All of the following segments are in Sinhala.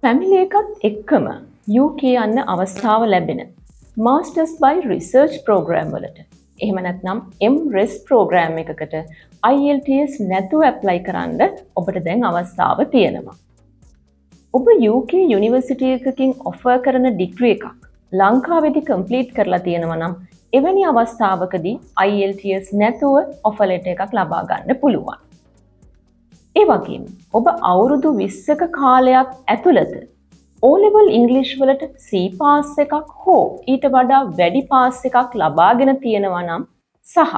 ෆැමිලි එකත් එක්කම UK යන්න අවස්ථාව ලැබෙන Masters by Research program වලට එහෙම නැත්නම් MRes program එකකට IELTS නැතුව apply කරන්න ඔබට දැන් අවස්ථාව තියෙනවා. ඔබ UK යුනිවර්සිටි එකකින් offer කරන degree එකක් ලංකාවේදී complete කරලා තියෙනවා නම් එවැනි අවස්ථාවකදී IELTS නැතුව offer letter එකක් ලබා ගන්න පුළුවන්. ඒ වගේම ඔබ අවුරුදු 20ක කාලයක් ඇතුළත O level English වලට C pass එකක් හෝ ඊට වඩා වැඩි pass එකක් ලබාගෙන තියෙනවා නම් සහ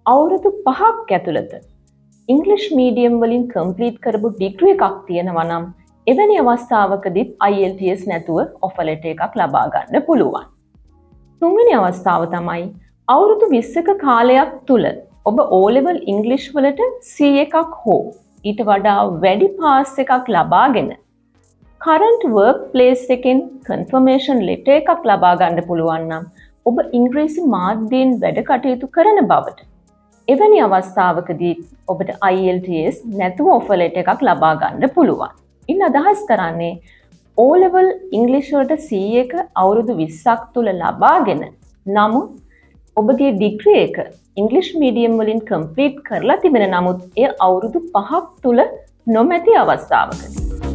අවුරුදු 5ක් ඇතුළත English medium වලින් complete කරපු degree එකක් තියෙනවා නම් එවැනි අවස්ථාවකදීත් IELTS නැතුව offer letter එකක් ලබා ගන්න පුළුවන්. තුන්වෙනි අවස්ථාව තමයි අවුරුදු 20ක කාලයක් තුල ඔබ O level English වලට C එකක් හෝ ඊට වඩා වැඩි pass එකක් ලබාගෙන current workplace එකෙන් confirmation letter එකක් ලබා ගන්න පුළුවන් නම් ඔබ ඉංග්‍රීසි මාධ්‍යයෙන් වැඩ කටයුතු කරන බවට එවැනි අවස්ථාවකදී ඔබට IELTS නැතුව offer letter එකක් ලබා ගන්න පුළුවන්. ඉන් අදහස් කරන්නේ O level English වලට C එක අවුරුදු 20ක් තුල ලබාගෙන නමුත් ඔබගේ degree එක English medium වලින් complete කරලා තිබෙන නමුත් එය අවුරුදු 5ක් තුල නොමැති අවස්ථාවකදී